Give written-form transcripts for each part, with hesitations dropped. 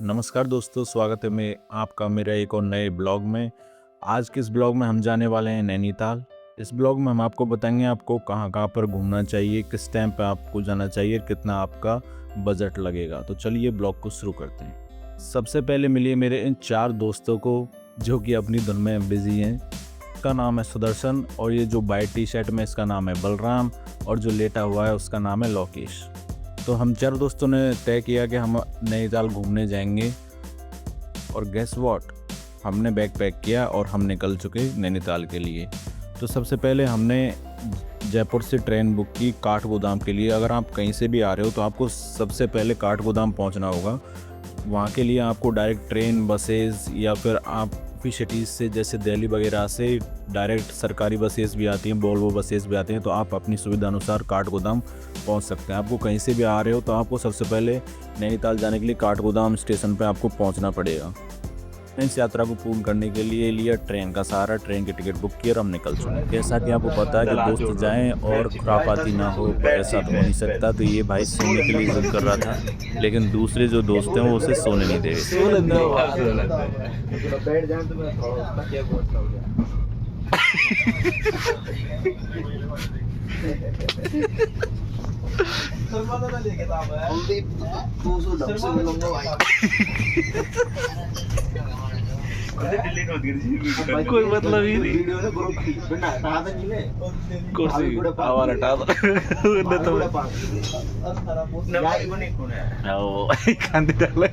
नमस्कार दोस्तों, स्वागत है मैं आपका मेरा एक और नए ब्लॉग में। आज के इस ब्लॉग में हम जाने वाले हैं नैनीताल। इस ब्लॉग में हम आपको बताएंगे आपको कहाँ कहाँ पर घूमना चाहिए, किस टाइम पे आपको जाना चाहिए, कितना आपका बजट लगेगा। तो चलिए ब्लॉग को शुरू करते हैं। सबसे पहले मिलिए मेरे इन 4 दोस्तों को जो कि अपनी धुन में बिजी हैं। इसका नाम है सुदर्शन और ये जो वाइट टी शर्ट में इसका नाम है बलराम और जो लेटा हुआ है उसका नाम है लोकेश। तो हम 4 दोस्तों ने तय किया कि हम नैनीताल घूमने जाएंगे और गेस व्हाट, हमने बैग पैक किया और हम निकल चुके नैनीताल के लिए। तो सबसे पहले हमने जयपुर से ट्रेन बुक की काठगोदाम के लिए। अगर आप कहीं से भी आ रहे हो तो आपको सबसे पहले काठगोदाम पहुंचना होगा। वहाँ के लिए आपको डायरेक्ट ट्रेन, बसेस या फिर आप भी सिटीज़ से जैसे दिल्ली वगैरह से डायरेक्ट सरकारी बसेस भी आती हैं, वोल्वो बसेस भी आती हैं। तो आप अपनी सुविधा अनुसार काठगोदाम पहुंच सकते हैं। आपको कहीं से भी आ रहे हो तो आपको सबसे पहले नैनीताल जाने के लिए काठगोदाम स्टेशन पे आपको पहुंचना पड़ेगा। इस यात्रा को पूर्ण करने के लिए लिया ट्रेन का सहारा, ट्रेन की टिकट बुक की और हम निकल चुके हैं। जैसा कि आपको पता है कि दोस्त जाएं और खुरापाती ना हो, ऐसा तो हो नहीं सकता। तो ये भाई सोने के लिए जिद कर रहा था, लेकिन दूसरे जो दोस्त हैं वो उसे सोने नहीं दे कोई मतलब ही नहीं। कुर्सी आवाज हटा दो। वो कांदे डाले।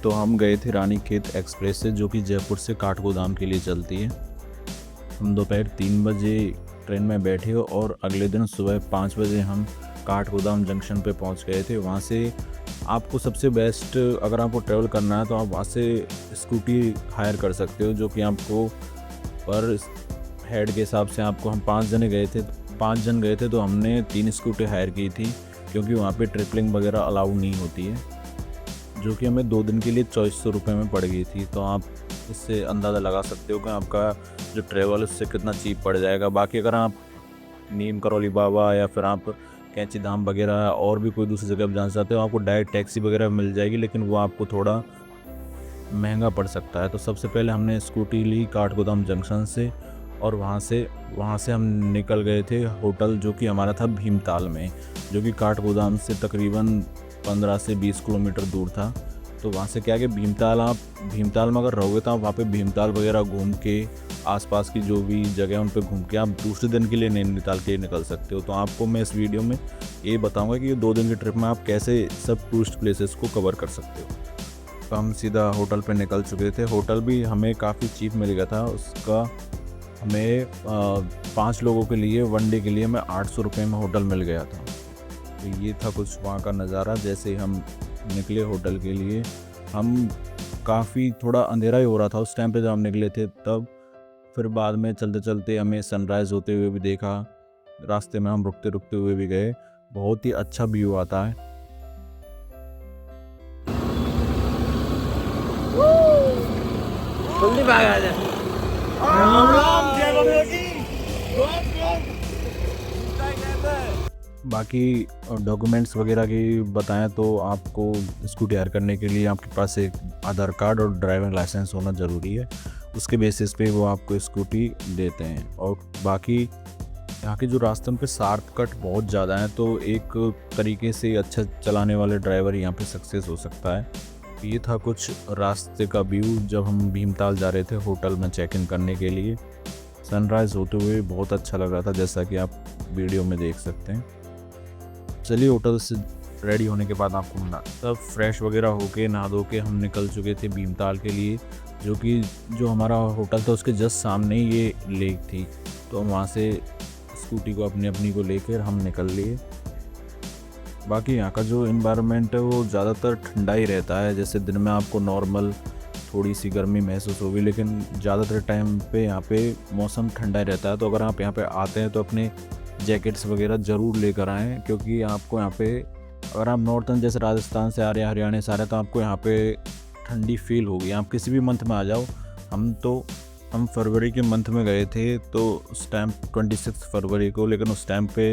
तो हम गए थे रानीखेत एक्सप्रेस से, जो कि जयपुर से काठगोदाम के लिए चलती है। हम दोपहर 3 बजे ट्रेन में बैठे और अगले दिन सुबह 5 बजे हम काठगोदाम जंक्शन पे पहुंच गए थे। वहां से आपको सबसे बेस्ट, अगर आपको ट्रैवल करना है तो आप वहां से स्कूटी हायर कर सकते हो, जो कि आपको पर हेड के हिसाब से आपको, हम 5 जन गए थे तो हमने 3 स्कूटी हायर की थी, क्योंकि वहाँ पे ट्रिपलिंग वगैरह अलाउ नहीं होती है, जो कि हमें 2 दिन के लिए 2400 रुपये में पड़ गई थी। तो आप इससे अंदाज़ा लगा सकते हो कि आपका जो ट्रैवल उससे कितना चीप पड़ जाएगा। बाकी अगर आप नीम करौली बाबा या फिर आप कैंची धाम वगैरह और भी कोई दूसरी जगह जाना चाहते हो, आपको डायरेक्ट टैक्सी वगैरह मिल जाएगी, लेकिन वो आपको थोड़ा महंगा पड़ सकता है। तो सबसे पहले हमने स्कूटी ली काठगोदाम जंक्शन से और वहाँ से हम निकल गए थे होटल, जो कि हमारा था भीमताल में, जो कि काठगोदाम से तकरीबन 15 से 20 किलोमीटर दूर था। तो वहाँ से क्या कि भीमताल में अगर रहोगे तो आप वहाँ पे भीमताल वगैरह घूम के आसपास की जो भी जगह उन पे घूम के आप दूसरे दिन के लिए नैनीताल के लिए निकल सकते हो। तो आपको मैं इस वीडियो में ये बताऊंगा कि 2 दिन की ट्रिप में आप कैसे सब टूरिस्ट प्लेसेस को कवर कर सकते हो। तो हम सीधा होटल पे निकल चुके थे। होटल भी हमें काफ़ी चीप मिल गया था। उसका हमें 5 लोगों के लिए 1 डे के लिए हमें 800 रुपये में होटल मिल गया था। तो ये था कुछ वहाँ का नज़ारा। जैसे हम निकले होटल के लिए, हम काफ़ी थोड़ा अंधेरा ही हो रहा था उस टाइम पे जब हम निकले थे तब। फिर बाद में चलते चलते हमें सनराइज़ होते हुए भी देखा, रास्ते में हम रुकते रुकते हुए भी गए। बहुत ही अच्छा व्यू आता है। जल्दी भाग आ जा। बाकी डॉक्यूमेंट्स वगैरह की बताएं तो आपको स्कूटी हायर करने के लिए आपके पास एक आधार कार्ड और ड्राइविंग लाइसेंस होना ज़रूरी है। उसके बेसिस पे वो आपको स्कूटी देते हैं। और बाकी यहाँ के जो रास्ते उन पे शॉर्टकट बहुत ज़्यादा हैं, तो एक तरीके से अच्छा चलाने वाले ड्राइवर यहाँ पे सक्सेस हो सकता है। ये था कुछ रास्ते का व्यू जब हम भीमताल जा रहे थे होटल में चेक इन करने के लिए। सनराइज़ होते हुए बहुत अच्छा लग रहा था, जैसा कि आप वीडियो में देख सकते हैं। चलिए होटल से रेडी होने के बाद आपको सब फ्रेश वगैरह होके नहा धो के हम निकल चुके थे भीमताल के लिए, जो हमारा होटल था उसके जस्ट सामने ही ये लेक थी। तो हम वहाँ से स्कूटी को अपनी को लेकर हम निकल लिए। बाकी यहाँ का जो इन्वायरमेंट है वो ज़्यादातर ठंडा ही रहता है। जैसे दिन में आपको नॉर्मल थोड़ी सी गर्मी महसूस होगी, लेकिन ज़्यादातर टाइम पे यहाँ पे मौसम ठंडा ही रहता है। तो अगर आप यहाँ पे आते हैं तो अपने जैकेट्स वगैरह ज़रूर लेकर आएँ, क्योंकि आपको यहाँ पे, अगर आप नॉर्थन जैसे राजस्थान से आ रहे हैं, हरियाणा से आ रहे हैं, तो आपको यहाँ पे ठंडी फील होगी। आप किसी भी मंथ में आ जाओ। हम फरवरी के मंथ में गए थे, तो उस टाइम 26 फरवरी को, लेकिन उस टाइम पे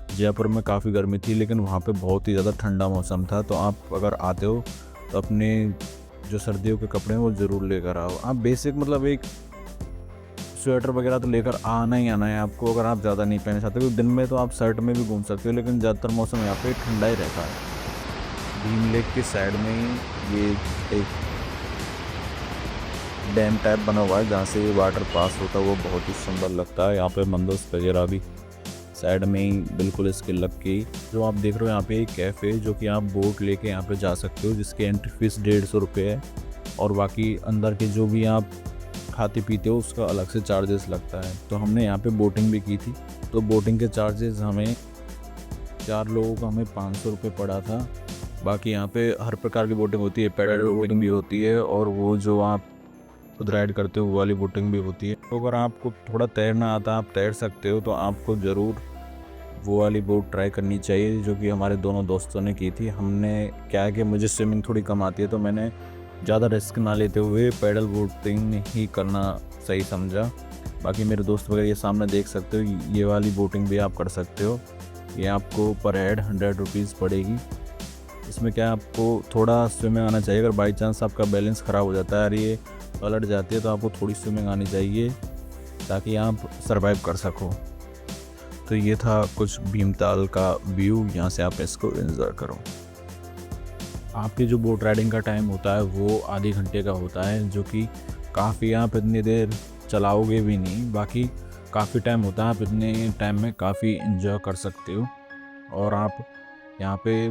जयपुर में काफ़ी गर्मी थी, लेकिन वहाँ पे बहुत ही ज़्यादा ठंडा मौसम था। तो आप अगर आते हो तो अपने जो सर्दियों के कपड़े हैं वो ज़रूर लेकर आओ। आप बेसिक मतलब एक स्वेटर वगैरह तो लेकर आना ही आना है आपको, अगर आप ज़्यादा नहीं पहनना चाहते। क्योंकि दिन में तो आप शर्ट में भी घूम सकते हो, लेकिन ज़्यादातर मौसम यहाँ पे ठंडा ही रहता है। भीम लेक के साइड में ही ये एक डैम टाइप बना हुआ है जहाँ से वाटर पास होता है, वो बहुत ही सुंदर लगता है। यहाँ पे मंदिर वगैरह भी साइड में ही बिल्कुल इसके लग के जो आप देख रहे हो यहाँ पे एक कैफ़े जो कि आप बोट लेके यहाँ पे जा सकते हो, जिसकी एंट्री फीस 150 रुपये है। और बाकी अंदर के जो भी आप खाते पीते हो उसका अलग से चार्जेस लगता है। तो हमने यहाँ पे बोटिंग भी की थी, तो बोटिंग के चार्जेस हमें 4 लोगों का हमें 500 रुपये पड़ा था। बाकी यहाँ पे हर प्रकार की बोटिंग होती है, पैडल बोटिंग भी होती है और वो जो आप खुद राइड करते हो वो वाली बोटिंग भी होती है। तो अगर आपको थोड़ा तैरना आता है, आप तैर सकते हो, तो आपको ज़रूर वो वाली बोट ट्राई करनी चाहिए जो कि हमारे दोनों दोस्तों ने की थी। हमने क्या है कि मुझे स्विमिंग थोड़ी कम आती है, तो मैंने ज़्यादा रिस्क ना लेते हुए पैडल बोटिंग ही करना सही समझा। बाकी मेरे दोस्त वगैरह ये सामने देख सकते हो, ये वाली बोटिंग भी आप कर सकते हो। ये आपको पर हेड 100 रुपीज़ पड़ेगी। इसमें क्या आपको थोड़ा स्विमिंग आना चाहिए। अगर बाई चांस आपका बैलेंस ख़राब हो जाता है और ये पलट जाती है तो आपको थोड़ी स्विमिंग आनी चाहिए ताकि आप सरवाइव कर सको। तो ये था कुछ भीमताल का व्यू, यहाँ से आप इसको एंजॉय करो। आपकी जो बोट राइडिंग का टाइम होता है वो आधे घंटे का होता है, जो कि काफ़ी आप इतनी देर चलाओगे भी नहीं, बाकी काफ़ी टाइम होता है। आप इतने टाइम में काफ़ी एंजॉय कर सकते हो। और आप यहाँ पे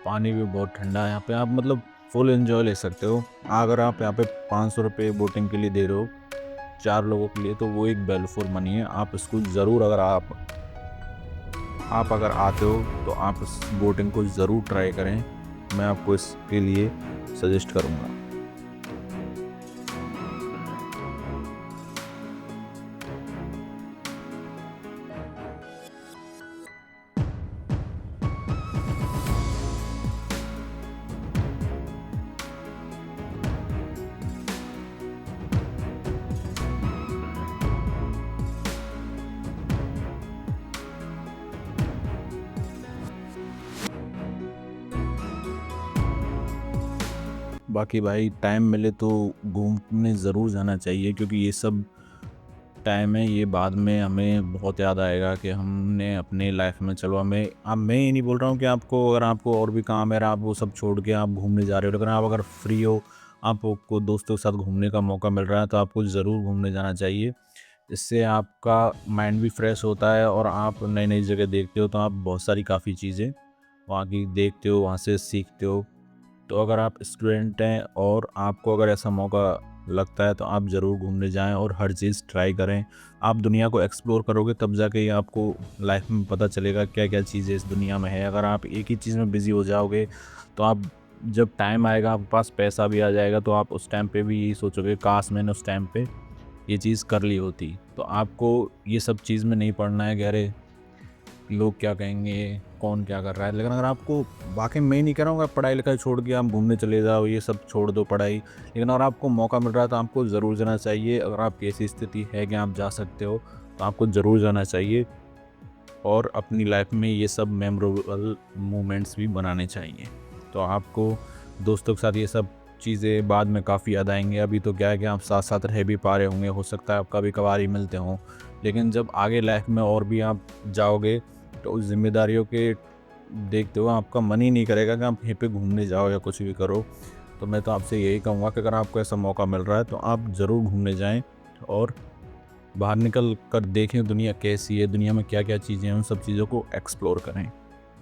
पानी भी बहुत ठंडा है, यहाँ पे आप मतलब फुल एंजॉय ले सकते हो। अगर आप यहाँ पे 500 रुपये बोटिंग के लिए दे रहे हो 4 लोगों के लिए, तो वो एक वैल्यू फॉर मनी है। आप इसको ज़रूर अगर आप अगर आते हो तो आप इस बोटिंग को ज़रूर ट्राई करें। मैं आपको इसके लिए सजेस्ट करूँगा। बाकी भाई टाइम मिले तो घूमने ज़रूर जाना चाहिए, क्योंकि ये सब टाइम है ये बाद में हमें बहुत याद आएगा कि हमने अपने लाइफ में, चलो हमें, अब मैं ये नहीं बोल रहा हूँ कि आपको अगर आपको और भी काम है आप वो सब छोड़ के आप घूमने जा रहे हो, लेकिन आप अगर फ्री हो, आपको दोस्तों के साथ घूमने का मौका मिल रहा है, तो आपको ज़रूर घूमने जाना चाहिए। इससे आपका माइंड भी फ्रेश होता है और आप नई नई जगह देखते हो, तो आप बहुत सारी काफ़ी चीज़ें वहाँ की देखते हो, वहाँ से सीखते हो। तो अगर आप स्टूडेंट हैं और आपको अगर ऐसा मौका लगता है तो आप ज़रूर घूमने जाएं और हर चीज़ ट्राई करें। आप दुनिया को एक्सप्लोर करोगे तब जाके ही आपको लाइफ में पता चलेगा क्या क्या चीज़ें इस दुनिया में है। अगर आप एक ही चीज़ में बिज़ी हो जाओगे तो आप जब टाइम आएगा, आपके पास पैसा भी आ जाएगा, तो आप उस टाइम पे भी यही सोचोगे काश मैंने उस टाइम पे ये चीज़ कर ली होती। तो आपको ये सब चीज़ में नहीं पड़ना है कि अरे लोग क्या कहेंगे, कौन क्या कर रहा है। लेकिन अगर आपको, वाकई मैं नहीं कह रहा हूँ आप पढ़ाई लिखाई छोड़ के आप घूमने चले जाओ, ये सब छोड़ दो पढ़ाई, लेकिन अगर आपको मौका मिल रहा है तो आपको ज़रूर जाना चाहिए। अगर आपकी ऐसी स्थिति है कि आप जा सकते हो तो आपको ज़रूर जाना चाहिए और अपनी लाइफ में ये सब मेमोरेबल मोमेंट्स भी बनाने चाहिए। तो आपको दोस्तों के साथ ये सब चीज़ें बाद में काफ़ी याद आएंगे। अभी तो क्या है कि आप साथ साथ रह भी पा रहे होंगे, हो सकता है आप कभी कभार ही मिलते हों, लेकिन जब आगे लाइफ में और भी आप जाओगे तो उस जिम्मेदारियों के देखते हुए आपका मन ही नहीं करेगा कि आप यहीं पे घूमने जाओ या कुछ भी करो। तो मैं तो आपसे यही कहूँगा कि अगर आपको ऐसा मौका मिल रहा है तो आप ज़रूर घूमने जाएं और बाहर निकल कर देखें दुनिया कैसी है, दुनिया में क्या क्या चीज़ें हैं, उन सब चीज़ों को एक्सप्लोर करें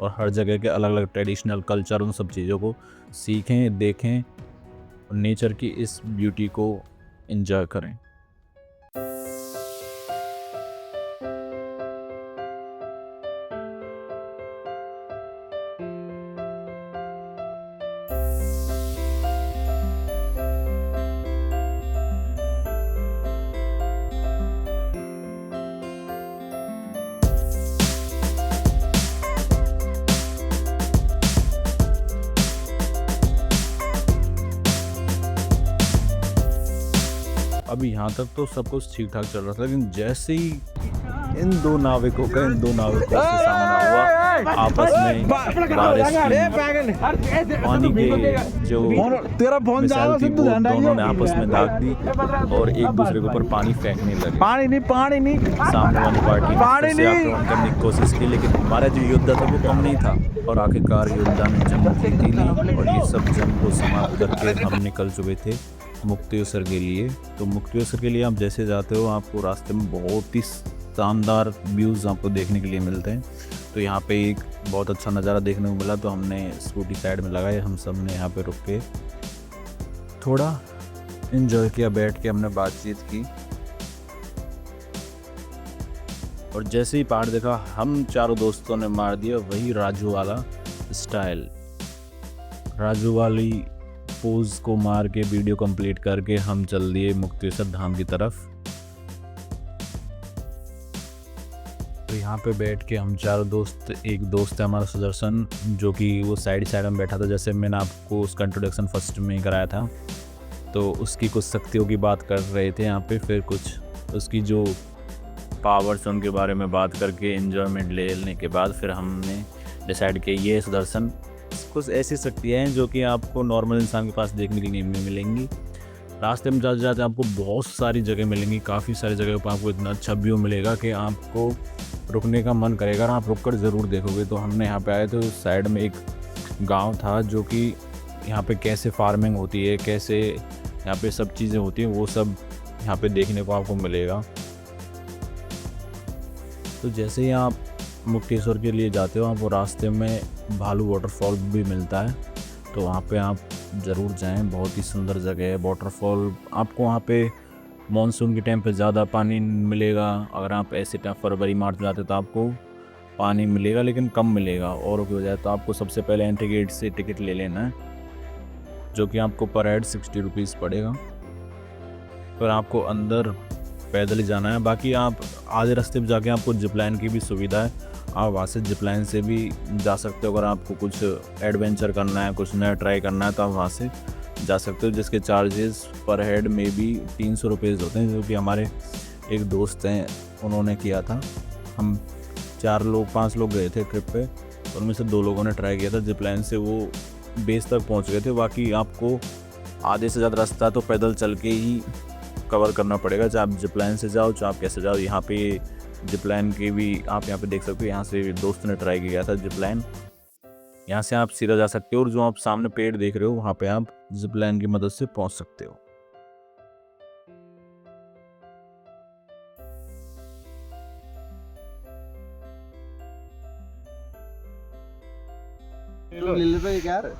और हर जगह के अलग अलग ट्रेडिशनल कल्चर, उन सब चीज़ों को सीखें, देखें और नेचर की इस ब्यूटी को एंजॉय करें। अभी यहाँ तक तो सब कुछ ठीक ठाक चल रहा था, लेकिन जैसे ही इन दो नाविकों से सामना हुआ आपस में बारिश की पानी के जो मिसाइल थी वो दोनों ने आपस में दाग दी और एक दूसरे के ऊपर पानी फेंकने लगे। पानी नहीं सामने वाली पार्टी ने फिर से आक्रमण करने की कोशिश की, लेकिन हमारा जो योद्धा था वो कम नहीं था और आखिरकार योद्धा ने जंग जीत ली और ये सब जंग को समाप्त करके हम निकल चुके थे मुक्तेश्वर के लिए। तो मुक्तेश्वर के लिए आप जैसे जाते हो आपको रास्ते में बहुत ही शानदार व्यूज़ आपको देखने के लिए मिलते हैं। तो यहाँ पे एक बहुत अच्छा नज़ारा देखने को मिला, तो हमने स्कूटी साइड में लगाई, हम सब ने यहाँ पे रुक के थोड़ा एंजॉय किया, बैठ के हमने बातचीत की और जैसे ही पहाड़ देखा हम चारों दोस्तों ने मार दिया वही राजू वाला स्टाइल। राजू वाली पोज को मार के वीडियो कंप्लीट करके हम चल दिए मुक्तेश्वर धाम की तरफ। तो यहाँ पे बैठ के हम चारों दोस्त, एक दोस्त है हमारा सुदर्शन जो कि वो साइड में बैठा था, जैसे मैंने आपको उसका इंट्रोडक्शन फर्स्ट में ही कराया था, तो उसकी कुछ शक्तियों की बात कर रहे थे यहाँ पे, फिर कुछ उसकी जो पावर्स उनके बारे में बात करके एंजॉयमेंट लेने के बाद फिर हमने डिसाइड किया ये सुदर्शन कुछ ऐसी शक्तियाँ हैं जो कि आपको नॉर्मल इंसान के पास देखने के लिए नहीं मिलेंगी। रास्ते में जाते जाते आपको बहुत सारी जगह मिलेंगी, काफ़ी सारी जगह पर आपको इतना अच्छा व्यू मिलेगा कि आपको रुकने का मन करेगा और आप रुक कर ज़रूर देखोगे। तो हमने यहाँ पे आए तो साइड में एक गांव था जो कि यहाँ पे कैसे फार्मिंग होती है, कैसे यहाँ पे सब चीज़ें होती हैं, वो सब यहाँ पे देखने को आपको मिलेगा। तो जैसे ही आप मुक्तेश्वर के लिए जाते हो आपको रास्ते में भालू वाटरफॉल भी मिलता है, तो वहाँ पे आप ज़रूर जाएं, बहुत ही सुंदर जगह है वाटरफॉल। आपको वहाँ पे मानसून के टाइम पे ज़्यादा पानी मिलेगा, अगर आप ऐसे टाइम फरवरी मार्च में जाते तो आपको पानी मिलेगा लेकिन कम मिलेगा। और की वजह तो आपको सबसे पहले एंट्री गेट से टिकट ले लेना है जो कि आपको पर हेड 60 रुपीज़ पड़ेगा, फिर आपको अंदर पैदल ही जाना है। बाकी आप आधे रास्ते में जाके आपको जिपलाइन की भी सुविधा है, आप वहाँ से जिपलाइन से भी जा सकते हो। अगर आपको कुछ एडवेंचर करना है, कुछ नया ट्राई करना है तो आप वहाँ से जा सकते हो, जिसके चार्जेस पर हेड में भी 300 रुपीज़ होते हैं, जो कि हमारे एक दोस्त हैं उन्होंने किया था। हम 5 लोग गए थे ट्रिप पे, उनमें से 2 लोगों ने ट्राई किया था जिपलाइन से, वो बेस तक पहुँच गए थे। बाकी आपको आधे से ज़्यादा रास्ता तो पैदल चल के ही कवर करना पड़ेगा, चाहे आप जिपलाइन से जाओ चाहे आप कैसे जाओ। यहाँ पे जिपलाइन की भी आप यहाँ पे देख सकते हो, यहाँ से दोस्त ने ट्राई किया था जिपलाइन, यहाँ से आप सीधा जा सकते हो और जो आप सामने पेड़ देख रहे हो वहाँ पे आप जिपलाइन की मदद से पहुँच सकते हो।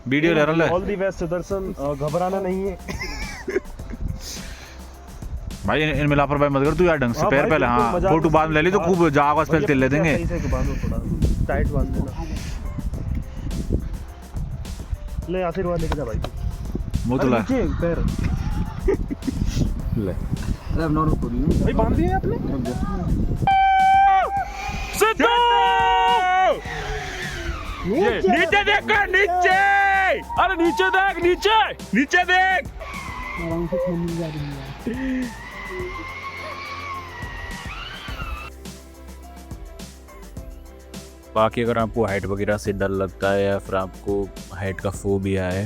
वीडियो ले रहा है ऑल दी बेस्ट सुदर्शन, घबराना नहीं है भाई, इनमें लापरवाही मत कर तू यार, ढंग से पैर पहले, हाँ फोटो बाद में ले ली तो खूब जा आवाज पहले तिल ले देंगे। टाइट बांध देना, ले आशीर्वाद लेके जा भाई, मुंह तो ला पैर ले, अरे अब नॉर्मल पूरी भाई बांध दिए आपने। सिद्धू नीचे देख, नीचे, अरे नीचे देख, नीचे देख। आराम से खेलने जा रही है। बाकी अगर आपको हाइट वगैरह से डर लगता है या फिर आपको हाइट का फोबिया है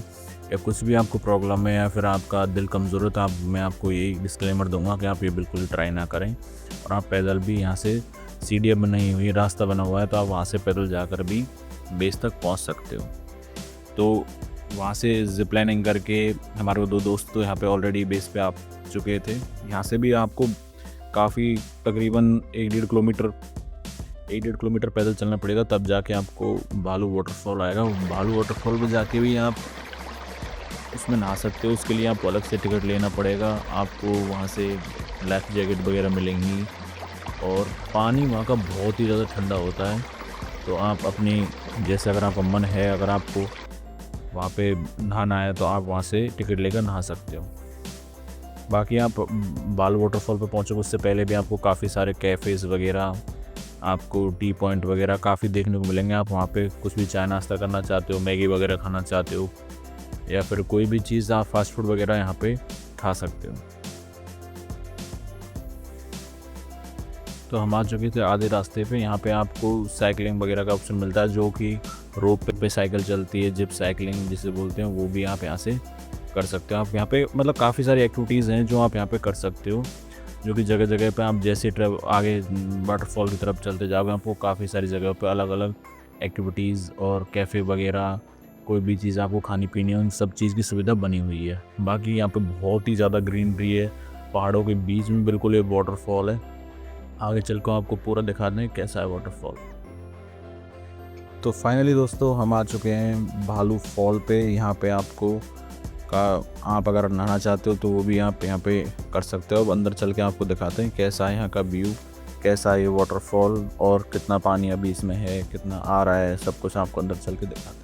या कुछ भी आपको प्रॉब्लम है या फिर आपका दिल कमज़ोर है, तो मैं आपको यही डिस्क्लेमर दूंगा कि आप ये बिल्कुल ट्राई ना करें। और आप पैदल भी, यहाँ से सीढ़ियाँ बनाई हुई, रास्ता बना हुआ है, तो आप वहाँ से पैदल जाकर भी बेस तक पहुँच सकते हो। तो वहाँ से जिप लाइनिंग करके हमारे 2 दोस्त तो यहाँ पे ऑलरेडी बेस पे आ चुके थे। यहाँ से भी आपको काफ़ी तकरीबन 1.5 किलोमीटर पैदल चलना पड़ेगा, तब जाके आपको भालू वाटरफॉल आएगा। भालू वाटरफॉल पे जाके भी आप उसमें नहा सकते हो, उसके लिए आपको अलग से टिकट लेना पड़ेगा। आपको वहाँ से लाइफ जैकेट वगैरह मिलेंगी और पानी वहाँ का बहुत ही ज़्यादा ठंडा होता है। तो आप अपनी, जैसे अगर आपका मन है, अगर आपको वहाँ पे नहाना है तो आप वहाँ से टिकट लेकर नहा सकते हो। बाकी आप भालू वाटरफॉल पे पहुँचोगे उससे पहले भी आपको काफ़ी सारे कैफ़ेज़ वगैरह, आपको टी पॉइंट वगैरह काफ़ी देखने को मिलेंगे। आप वहाँ पे कुछ भी चाय नाश्ता करना चाहते हो, मैगी वगैरह खाना चाहते हो या फिर कोई भी चीज़ आप फास्ट फूड वगैरह यहाँ पे खा सकते हो। तो हम आ चुके थे आधे रास्ते पे। यहाँ पे आपको साइकिलिंग वगैरह का ऑप्शन मिलता है, जो कि रोप पे साइकिल चलती है, जिप साइकिलिंग जिसे बोलते हैं, वो भी आप यहाँ से कर सकते हो। आप यहाँ पे मतलब काफ़ी सारी एक्टिविटीज़ हैं जो आप यहाँ पे कर सकते हो, जो कि जगह जगह पे आप जैसे आगे वाटरफॉल की तरफ चलते जाओगे आपको काफ़ी सारी जगह पे अलग अलग एक्टिविटीज़ और कैफ़े वगैरह, कोई भी चीज़ आपको खानी पीनी है, उन सब चीज़ की सुविधा बनी हुई है। बाकी यहाँ पे बहुत ही ज़्यादा ग्रीनरी है, पहाड़ों के बीच में बिल्कुल ये वाटरफॉल है। आगे चल कर आपको पूरा दिखा दें कैसा है वाटरफॉल। तो फाइनली दोस्तों हम आ चुके हैं भालू फॉल पे। यहाँ पे आपको आप अगर नहाना चाहते हो तो वो भी आप यहाँ पे कर सकते हो। अब अंदर चल के आपको दिखाते हैं कैसा है यहाँ का व्यू, कैसा है ये वाटरफॉल और कितना पानी अभी इसमें है, कितना आ रहा है, सब कुछ आपको अंदर चल के दिखाते हैं।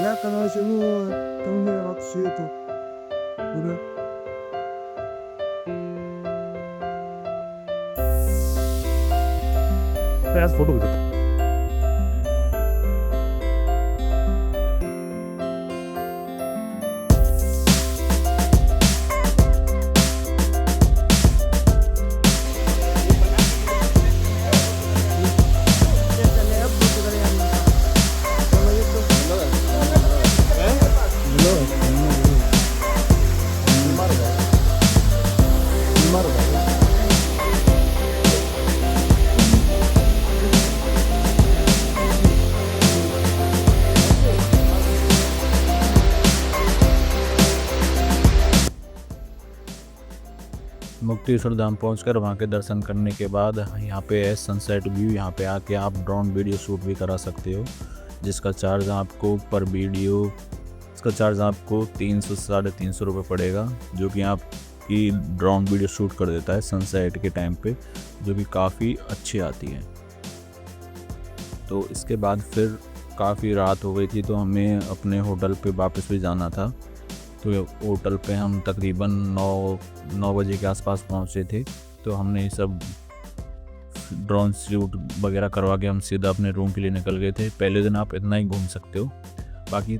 약간 하시고 동네 학수에도 그래. आज फोटो खींचो। मुक्तेश्वर धाम पहुंचकर वहां के दर्शन करने के बाद यहाँ पे है सनसेट व्यू। यहाँ पे आके आप ड्रोन वीडियो शूट भी करा सकते हो, जिसका चार्ज आपको पर वीडियो, इसका चार्ज आपको 300 से 350 रुपये पड़ेगा, जो कि आपकी ड्रोन वीडियो शूट कर देता है सनसेट के टाइम पे, जो कि काफ़ी अच्छी आती है। तो इसके बाद फिर काफ़ी रात हो गई थी, तो हमें अपने होटल पे वापस भी जाना था। तो होटल पे हम तकरीबन 9 बजे के आसपास पहुंचे थे। तो हमने ये सब ड्रोन शूट वगैरह करवा के हम सीधा अपने रूम के लिए निकल गए थे। पहले दिन आप इतना ही घूम सकते हो, बाकी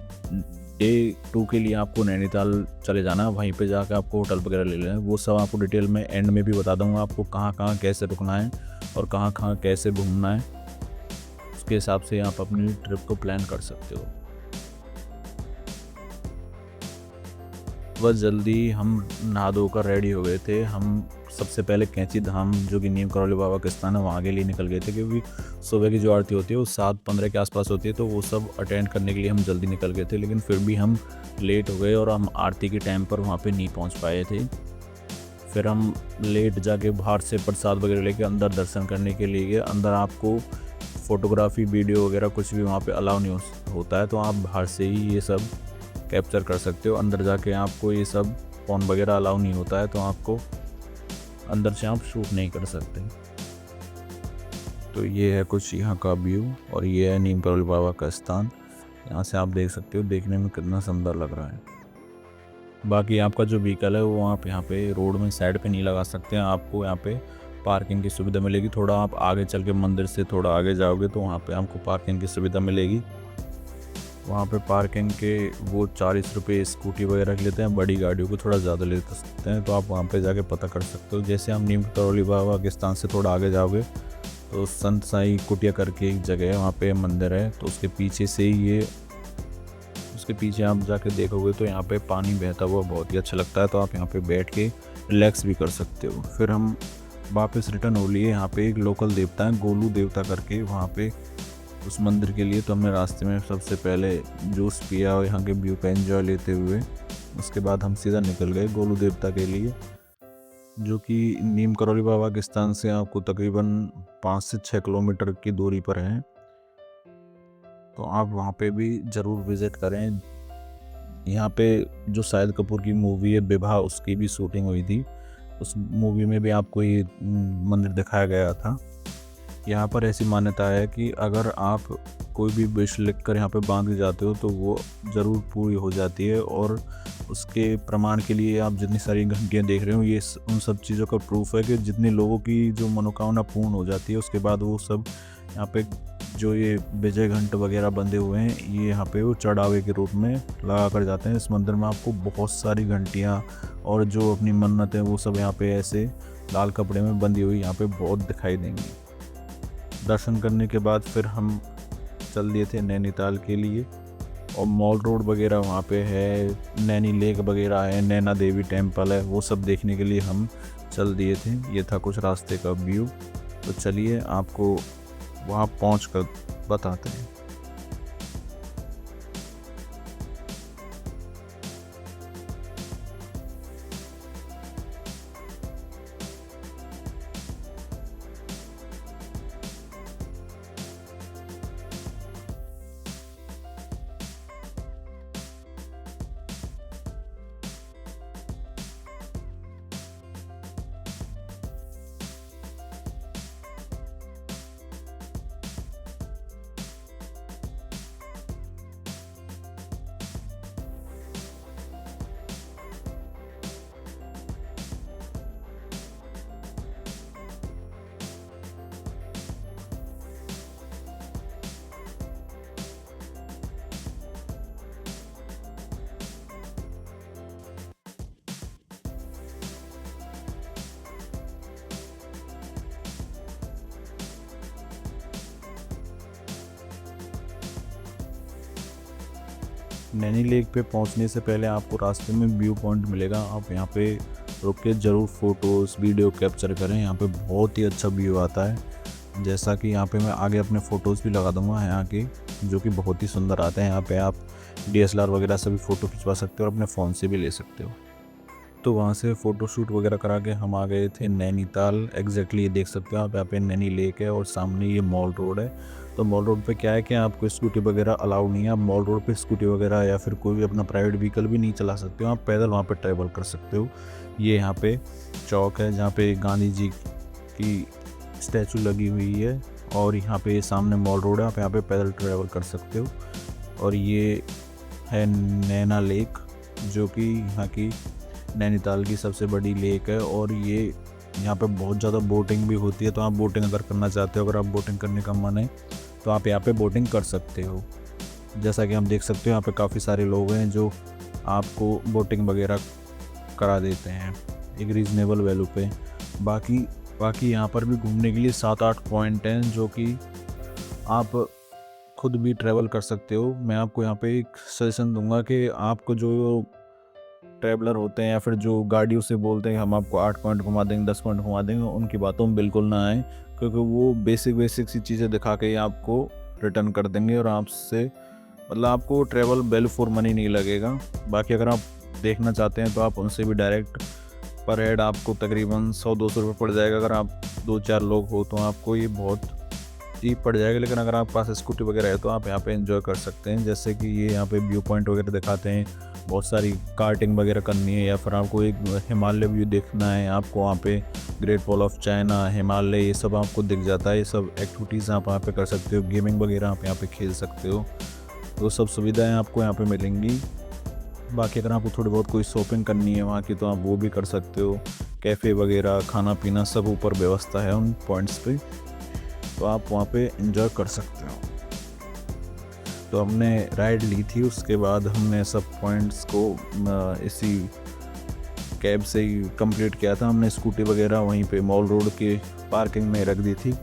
डे 2 के लिए आपको नैनीताल चले जाना, वहीं पे जाकर आपको होटल वगैरह ले लेना। वो सब आपको डिटेल में एंड में भी बता दूंगा, आपको कहाँ कहाँ कैसे रुकना है और कहाँ कहाँ कैसे घूमना है। उसके हिसाब से आप अपनी ट्रिप को प्लान कर सकते हो। बस जल्दी हम नहा धोकर रेडी हो गए थे। हम सबसे पहले कैंची धाम, जो कि नीम करौली बाबा का स्थान है, वहाँ के लिए निकल गए थे, क्योंकि सुबह की जो आरती होती है वो 7:15 के आसपास होती है। तो वो सब अटेंड करने के लिए हम जल्दी निकल गए थे, लेकिन फिर भी हम लेट हो गए और हम आरती के टाइम पर वहाँ पे नहीं पहुँच पाए थे। फिर हम लेट जाके बाहर से प्रसाद वगैरह लेके अंदर दर्शन करने के लिए गए। अंदर आपको फ़ोटोग्राफी वीडियो वगैरह कुछ भी वहाँ पे अलाउ नहीं होता है, तो आप बाहर से ही ये सब कैप्चर कर सकते हो। अंदर जाके आपको ये सब फ़ोन वगैरह अलाउ नहीं होता है, तो आपको अंदर से आप शूट नहीं कर सकते। तो ये है कुछ यहाँ का व्यू और ये है नीम करौली बाबा का स्थान। यहाँ से आप देख सकते हो, देखने में कितना सुंदर लग रहा है। बाकी आपका जो व्हीकल है वो आप यहाँ पे रोड में साइड पे नहीं लगा सकते हैं, आपको यहाँ पे पार्किंग की सुविधा मिलेगी। थोड़ा आप आगे चल के मंदिर से थोड़ा आगे जाओगे तो वहाँ पे आपको पार्किंग की सुविधा मिलेगी। वहाँ पे पार्किंग के वो 40 रुपये स्कूटी वगैरह के लेते हैं, बड़ी गाड़ियों को थोड़ा ज़्यादा ले सकते हैं। तो आप वहाँ पे जाके पता कर सकते हो। जैसे हम नीम करौली बाबा के स्थान से थोड़ा आगे जाओगे तो संत साई कुटिया करके एक जगह है, वहाँ पे मंदिर है। तो उसके पीछे से ही उसके पीछे आप जाके देखोगे तो यहाँ पे पानी बहता हुआ बहुत ही अच्छा लगता है। तो आप यहाँ पे बैठ के रिलैक्स भी कर सकते हो। फिर हम वापस रिटर्न हो लिए। यहाँ पे एक लोकल देवता है गोलू देवता करके, वहाँ पे उस मंदिर के लिए। तो हमने रास्ते में सबसे पहले जूस पिया और यहाँ के व्यू का एंजॉय लेते हुए उसके बाद हम सीधा निकल गए गोलू देवता के लिए, जो कि नीम करौली बाबा के स्थान से आपको तकरीबन 5 से 6 किलोमीटर की दूरी पर है। तो आप वहाँ पे भी ज़रूर विज़िट करें। यहाँ पे जो शाहिद कपूर की मूवी है विवाह, उसकी भी शूटिंग हुई थी। उस मूवी में भी आपको ये मंदिर दिखाया गया था। यहाँ पर ऐसी मान्यता है कि अगर आप कोई भी विश लिख कर यहाँ पे बांध के जाते हो तो वो ज़रूर पूरी हो जाती है। और उसके प्रमाण के लिए आप जितनी सारी घंटियाँ देख रहे हो, ये उन सब चीज़ों का प्रूफ है कि जितने लोगों की जो मनोकामना पूर्ण हो जाती है उसके बाद वो सब यहाँ पे जो ये विजय घंट वगैरह बंधे हुए हैं, ये यहाँ पे वो चढ़ावे के रूप में लगा कर जाते हैं। इस मंदिर में आपको बहुत सारी घंटियाँ और जो अपनी मन्नत है वो सब यहाँ पे ऐसे लाल कपड़े में बंधी हुई यहाँ पे बहुत दिखाई देंगी। दर्शन करने के बाद फिर हम चल दिए थे नैनीताल के लिए, और मॉल रोड वगैरह वहाँ पे है, नैनी लेक वगैरह है, नैना देवी टेम्पल है, वो सब देखने के लिए हम चल दिए थे। ये था कुछ रास्ते का व्यू। तो चलिए आपको वहाँ पहुँच कर बताते हैं। नैनी लेक पे पहुंचने से पहले आपको रास्ते में व्यू पॉइंट मिलेगा। आप यहाँ पे रुक के ज़रूर फ़ोटोज़ वीडियो कैप्चर करें। यहाँ पे बहुत ही अच्छा व्यू आता है। जैसा कि यहाँ पे मैं आगे अपने फ़ोटोज़ भी लगा दूँगा यहाँ के, जो कि बहुत ही सुंदर आते हैं। यहाँ पे आप DSLR वगैरह से भी फ़ोटो खिंचवा सकते हो और अपने फ़ोन से भी ले सकते हो। तो वहाँ से फ़ोटो शूट वगैरह करा के हम आ गए थे नैनीताल। एग्जैक्टली ये देख सकते हो आप, यहाँ पे नैनी लेक है और सामने ये मॉल रोड है। तो मॉल रोड पे क्या है कि आपको स्कूटी वगैरह अलाउ नहीं है। आप मॉल रोड पे स्कूटी वगैरह या फिर कोई भी अपना प्राइवेट व्हीकल भी नहीं चला सकते हो। आप पैदल वहाँ पे ट्रैवल कर सकते हो। ये यहाँ पे चौक है जहाँ पे गांधी जी की स्टैचू लगी हुई है, और यहाँ पे सामने मॉल रोड है, आप यहाँ पे पैदल ट्रैवल कर सकते हो। और ये है नैना लेक, जो कि यहाँ की नैनीताल की सबसे बड़ी लेक है। और ये यहाँ पे बहुत ज़्यादा बोटिंग भी होती है। तो आप बोटिंग अगर करना चाहते हो, अगर आप बोटिंग करने का मन है तो आप यहाँ पे बोटिंग कर सकते हो। जैसा कि हम देख सकते हो यहाँ पे काफ़ी सारे लोग हैं जो आपको बोटिंग वगैरह करा देते हैं एक रीज़नेबल वैल्यू पे। बाकी यहाँ पर भी घूमने के लिए 7-8 पॉइंट हैं जो कि आप खुद भी ट्रैवल कर सकते हो। मैं आपको यहाँ पे एक सजेशन दूंगा कि आपको जो ट्रैवलर होते हैं या फिर जो गाड़ियों से बोलते हैं हम आपको 8 पॉइंट घुमा देंगे, 10 पॉइंट घुमा देंगे, उनकी बातों में बिल्कुल ना आए, क्योंकि वो बेसिक सी चीज़ें दिखा के आपको रिटर्न कर देंगे और आपसे मतलब आपको ट्रैवल वैल्यू फॉर मनी नहीं लगेगा। बाकी अगर आप देखना चाहते हैं तो आप उनसे भी डायरेक्ट पर हेड आपको तकरीबन 100-200 रुपये पड़ जाएगा। अगर आप 2-4 लोग हो तो आपको ये बहुत चीप पड़ जाएगा। लेकिन अगर आपके पास स्कूटी वगैरह है तो आप यहाँ पे एंजॉय कर सकते हैं। जैसे कि ये यहाँ पे व्यू पॉइंट वगैरह दिखाते हैं, बहुत सारी कार्टिंग वगैरह करनी है, या फिर आपको एक हिमालय व्यू देखना है, आपको वहाँ पे great wall of China, Himalaya, ये सब आपको दिख जाता है। ये सब एक्टिविटीज़ आप वहाँ पे कर सकते हो। गेमिंग वगैरह आप यहाँ पे खेल सकते हो। तो सब सुविधाएं आपको यहाँ पे मिलेंगी। बाकी अगर आपको थोड़ी बहुत कोई शॉपिंग करनी है वहाँ की तो आप वो भी कर सकते हो। कैफ़े वगैरह, खाना पीना सब ऊपर व्यवस्था है उन पॉइंट्स पे, तो आप वहाँ पे एंजॉय कर सकते हो। तो हमने राइड ली थी, उसके बाद हमने सब पॉइंट्स को इसी कैब से ही कंप्लीट किया था। हमने स्कूटी वगैरह वहीं पे मॉल रोड के पार्किंग में रख दी थी।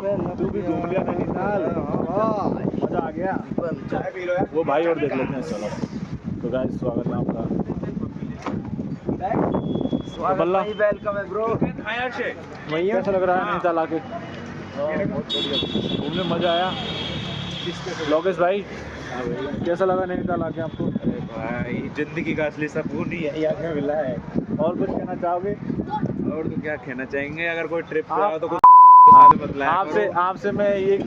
तू भी घूम लिया नैनीताल, मजा आ गया। चाय पी लो यार, वो भाई और देख लेते हैं। चलो तो गाइस स्वागत है आपका। बल्ला वेलकम है ब्रो। कैसा लग रहा है नैनीताल आके? घूमने मजा आया। लोकेश भाई कैसा लगा नैनीताल आके आपको? भाई जिंदगी का असली सुकून ही यही आके मिला है। और कुछ कहना चाहोगे? और तो क्या कहना चाहेंगे, अगर कोई ट्रिप पे आप- आओ तो कुछ आपसे मैं एक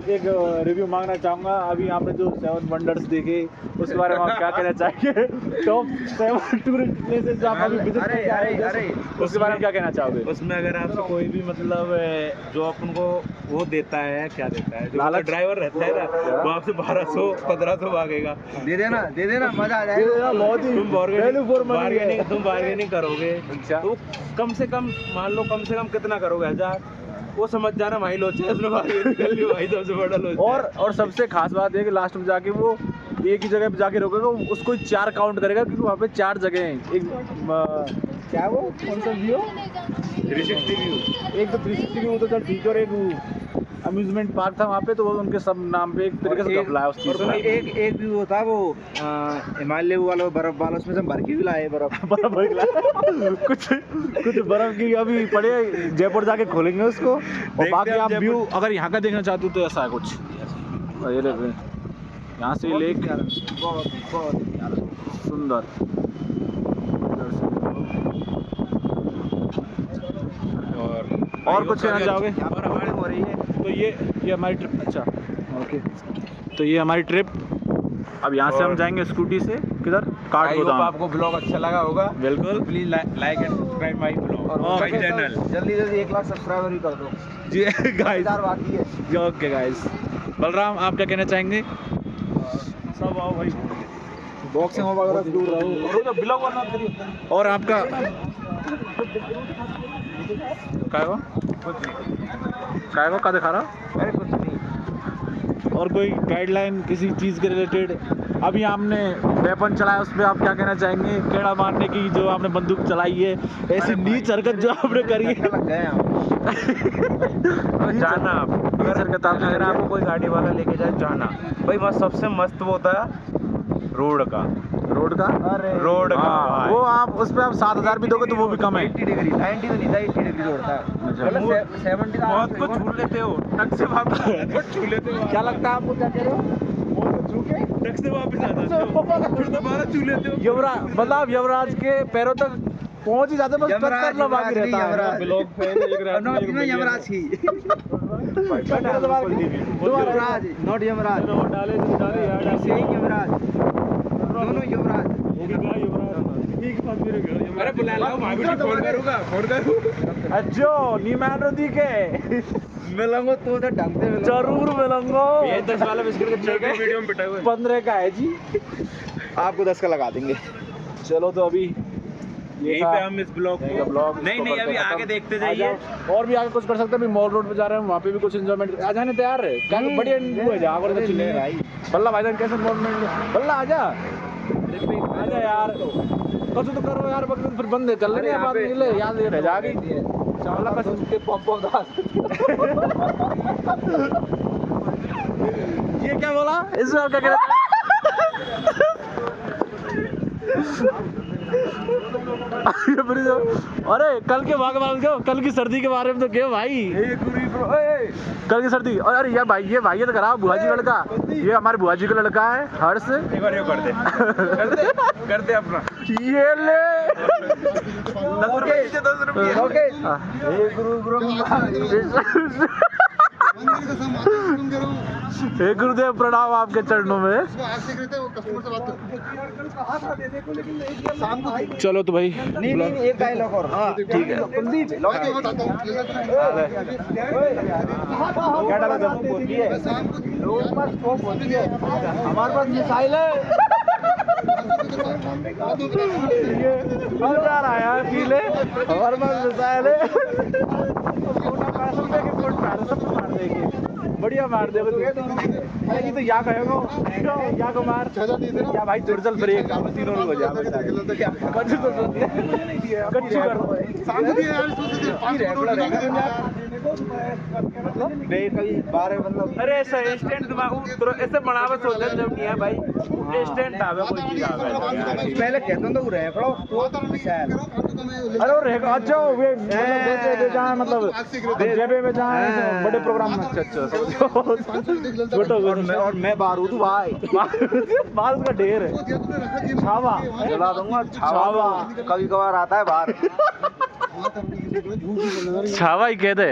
रिव्यू मांगना चाहूँगा। अभी आपने जो 7 वंडर्स देखे उसके बारे में आप क्या कहना चाहेंगे? टॉप 7 टूरिस्ट प्लेसेस जो आप अभी विजिट करके आए हैं, उसके बारे में क्या कहना चाहोगे? उसमें अगर आपसे कोई भी मतलब जो अपन को वो देता है, क्या देता है, जो लालच? ड्राइवर रहता है ना, वो आपसे 1200-1500 मांगेगा। दे देना मजा आ जाएगा। बहुत ही तुम value for money है। बार्गेनिंग करोगे अच्छा। तो कम से कम मान लो, कम से कम कितना करोगे, 1000, वो समझ जाना भाई लोच है, उसमें बार्गेनिंग कर ली भाई, सबसे बड़ा लोच है। और सबसे खास बात है कि लास्ट में जाके वो एक ही जगह पे जाके रोकेगा, उसको 4 काउंट करेगा क्योंकि वहाँ पे 4 जगह हैं। एक क्या वो कौन सा व्यू? 360 व्यू। एक तो 360 व्यू तो चल ठीक है, और एक अम्यूजमेंट पार्क था वहाँ पे, तो वो उनके सब नाम पे एक तरीके से घपला है उस चीज़ और का। एक भी वो था, वो हिमालय वाला बर्फ वाला, उसमें से हम भर के भी लाए बर्फ। बर्फ भर के लाए। कुछ बर्फ की अभी पड़े, जयपुर जाके खोलेंगे उसको। और बाकी हैं आप जयपुर। व्यू अगर यहाँ का देखना चाहते हो तो ऐसा है कुछ, ये देखो यहाँ से लेक सुंदर। और कुछ कहना चाहोगे? यहाँ पर हमारी हो रही है। तो ये हमारी ट्रिप। अच्छा ओके, तो ये हमारी ट्रिप। अब यहाँ से हम जाएंगे स्कूटी से किधर? काठगोदाम। आपको ब्लॉग अच्छा लगा होगा। बिल्कुल। Please like and subscribe my blog और माय चैनल। जल्दी 1 लाख सब्सक्राइबर भी कर दो। जी गाइस, 1000 बाकी है। Okay guys. बलराम आप क्या कहना चाहेंगे? सब आओ भाई, बॉक्सिंग वगैरह से दूर रहो। ब्लॉग बना करिए। और आपका काय को दिखा रहा? अरे कुछ नहीं। और कोई गाइडलाइन किसी चीज़ के रिलेटेड? अभी आपने वेपन चलाया, उस पर आप क्या कहना चाहेंगे? केड़ा मारने की जो आपने बंदूक चलाई है, ऐसी नीच हरकत जो आपने करी है। लग गए हम। जाना आप, अगर आपको कोई गाड़ी वाला लेके जाए, जाना भाई। बस सबसे मस्त वो होता है रोड का रोड का हाँ, वो आप उस पर आप 7000 भी दोगे तो वो भी कम है। 80 डिग्री 90 तो नहीं था, 80 डिग्री जोड़ता है। अच्छा। मतलब 70 मौत को छू लेते हो, टक से वापस छू लेते हो। क्या लगता है आपको? क्या कह रहे हो? टक से वापस आ जाते हो, फिर दोबारा छू लेते हो। युवराज मतलब यमराज के पैरों तक पहुंच ही जाते, बस टच करना बाकी रहता है। यमराज। ब्लॉग पे एक रात में एक भैया- यमराज ही। दोबारा यमराज नॉट यमराज। डाले यार, सेइंग यमराज, दोनों यमराज। अरे बुला लो, भाभी जी फोन करूंगा, फोन करूँ। अज्जो नी मैन दी के मिलेंगे तो ढंग से मिलेंगे। जरूर मिलेंगे। ये 10 वाला बिस्किट कितने का? वीडियो में पिटा हुआ है। 15 का है जी। आपको 10 का लगा देंगे। चलो तो अभी यहीं पे हम इस ब्लॉग यहीं का को ब्लॉग नहीं इसको नहीं करते अभी खत्म। आगे देखते आ जाइए। जाओ, और भी आगे कुछ कर सकते हैं। अभी मॉल रोड पे जा रहे हैं, वहाँ पे भी कुछ एंजॉयमेंट। आ जाने तैयार है क्या? बढ़िया व्यू है जहाँ पर अच्छी नहीं भाई। बल्ला भाईजान कैसे एनवायरनमेंट? बल्ला आजा यार, कछ तो करो यार, बकरी फिर बंद कर लेंगे बाद में। ले याद रह जाएगी चावला का के पॉप ये क्या बोला? इसमें आप क्या कह रहे अरे कल के बारे में, कल की सर्दी के बारे में तो क्यों भाई? कल की सर्दी। और अरे यार भाई, ये तो करा बुआ जी का लड़का, ये हमारे बुआ जी का लड़का है हर्ष। एक बार ये कर दे अपना। ये ले 10 रुपए दीजिए, 10 रुपए। ओके। हे गुरुदेव प्रणाम आपके चरणों में। चलो तो भाई नहीं एक डायलॉग और। ठीक है। कुलदीप क्या डाला था? लोगों पास स्कोप होती है, हमारे पास मिसाइल है। ये मजा आ रहा है यार, पीले हमारे पास मिसाइल है। मार देंगे, बढ़िया मार देगा। ये तो या कहेगा या को मार या भाई चुड़चल ब्रेक तीनों लोग हो जाए। कच्ची तो कच्ची कर कभी 12 मतलब अरे ऐसा इंस्टेंट दिमाग ऐसे बनावट होता है जब नहीं है भाई इंस्टेंट आवे कोई चीज आवे पहले कहता हूँ तो रह पड़ो शायद अरे वो रहेगा अच्छा वे मतलब जहाँ मतलब जेबे में जहाँ बड़े प्रोग्राम में अच्छा छोटा और मैं बारूद भाई बाल का ढेर है छावा जला दूंगा छावा कभी कभार आता है बाहर छावा ही कहते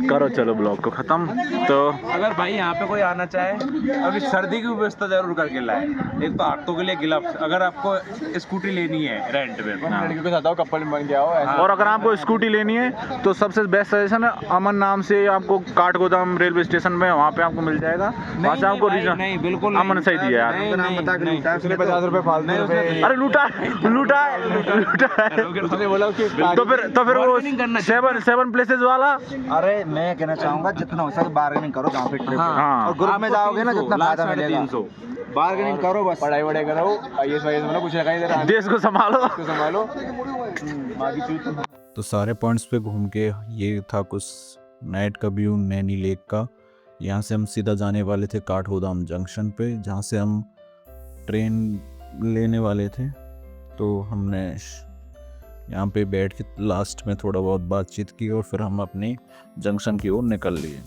करो चलो ब्लॉग को खत्म। तो अगर भाई यहाँ पे कोई आना चाहे अभी सर्दी की व्यवस्था जरूर करके लाए। एक तो हाथों के लिए ग्लव्स अगर आपको स्कूटी लेनी है रेंट पे लड़कियों के साथ आओ कपल बन गया हो और अगर आपको स्कूटी लेनी है तो सबसे बेस्ट सजेशन है अमन नाम से आपको काठगोदाम रेलवे स्टेशन में वहाँ पे आपको मिल जाएगा। वहाँ से आपको रीजन नहीं बिल्कुल अमन सही दिया यार। नहीं, बता के नहीं, लूटा उसने 50 रुपए फालतू रुपए अरे लूटा उसने बोला कि तो फिर वो Bargaining करना चाहिए। सेवन प्लेसेस वाला। अरे मैं कहना चाहूंगा जितना हो सके बार्गेनिंग करो जहाँ पे ट्रिप हाँ। और ग्रुप में जाओगे ना जितना फायदा मिलेगा 350 बार्गेनिंग करो बस पढ़ाई वढ़ाई करो IAS वाईएस बनो कुछ रखा ही दे रहा देश को संभालो। संभालो बाकी चीज तो सारे पॉइंट्स पे घूम के ये था कुछ नाइट का व्यू नैनी लेक का। यहाँ से हम सीधा जाने वाले थे काठगोदाम जंक्शन पे जहाँ से हम ट्रेन लेने वाले थे। तो हमने यहाँ पे बैठ के लास्ट में थोड़ा बहुत बातचीत की और फिर हम अपने जंक्शन की ओर निकल लिए।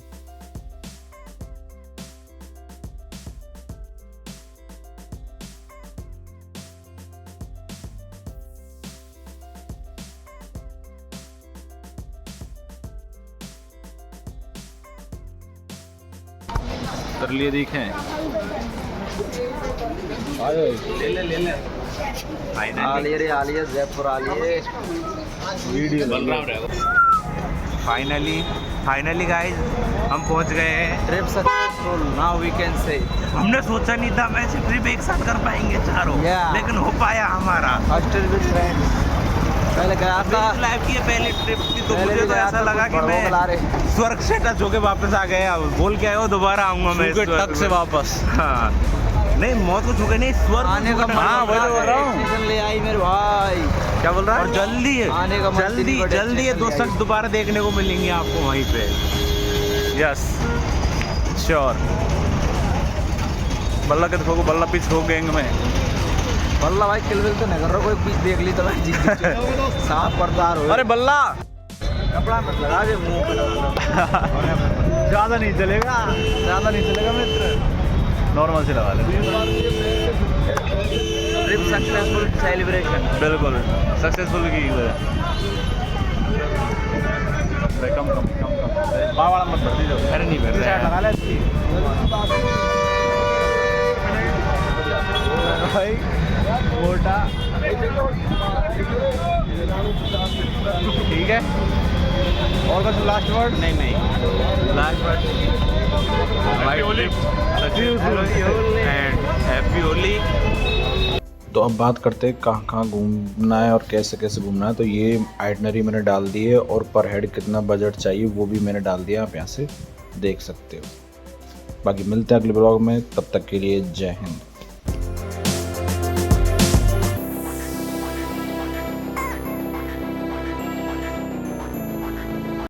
कर लिए देखें आलिए जयपुर आलिए फाइनली गाइस हम पहुंच गए हैं। Trip successful now we can say हमने सोचा नहीं था मैं ऐसी ट्रिप एक साथ कर पाएंगे चारों Yeah. लेकिन हो पाया हमारा। हॉस्टल विद फ्रेंड्स पहले गया था लाइफ की ये पहली ट्रिप थी तो पहले मुझे भी तो गया ऐसा था, लगा कुछ कि बड़ों को ला रहे। मैं स्वर्ग से टच होके वापस आ गया। बोल के आए हो दोबारा आऊंगा मैं छू के स्वर्ग टक से में। वापस। हाँ नहीं मौत को छूके नहीं स्वर्ग को आने का छूके मन हाँ, कर वही तो बोल रहा हूँ। स्टेशन ले आई मेरे भाई क्या बोल रहा और है? जल्दी आने का मन जल्दी दिल्ली बड़े जल्दी ये स्टेशन दो ले शख्स आई। दोबारा देखने को मिलेंगे आपको वहीं पे। Yes sure. बल्ला के देखो बल्ला पीछे हो गैंग में। बल्ला भाई किलबिल तो नहीं कर रहा कोई बीच देख ली तो भाई जी साफ पर्दार हो अरे बल्ला कपड़ा मत लगा के मुंह पे लगाना ज़्यादा नहीं चलेगा मित्र नॉर्मल से लगा ले। ट्रिप सक्सेसफुल सेलिब्रेशन बिल्कुल सक्सेसफुल की कम वाला मत भर दीजिए। अरे नहीं कर रहा लगा ले भाई मोटा ठीक है। और कुछ लास्ट वर्ड? नहीं last word and happy Holi. तो अब बात करते हैं कहाँ कहाँ घूमना है और कैसे कैसे घूमना है। तो ये आइटनरी मैंने डाल दी है और पर हेड कितना बजट चाहिए वो भी मैंने डाल दिया, आप यहाँ से देख सकते हो। बाकी मिलते हैं अगले ब्लॉग में, तब तक के लिए जय हिंद।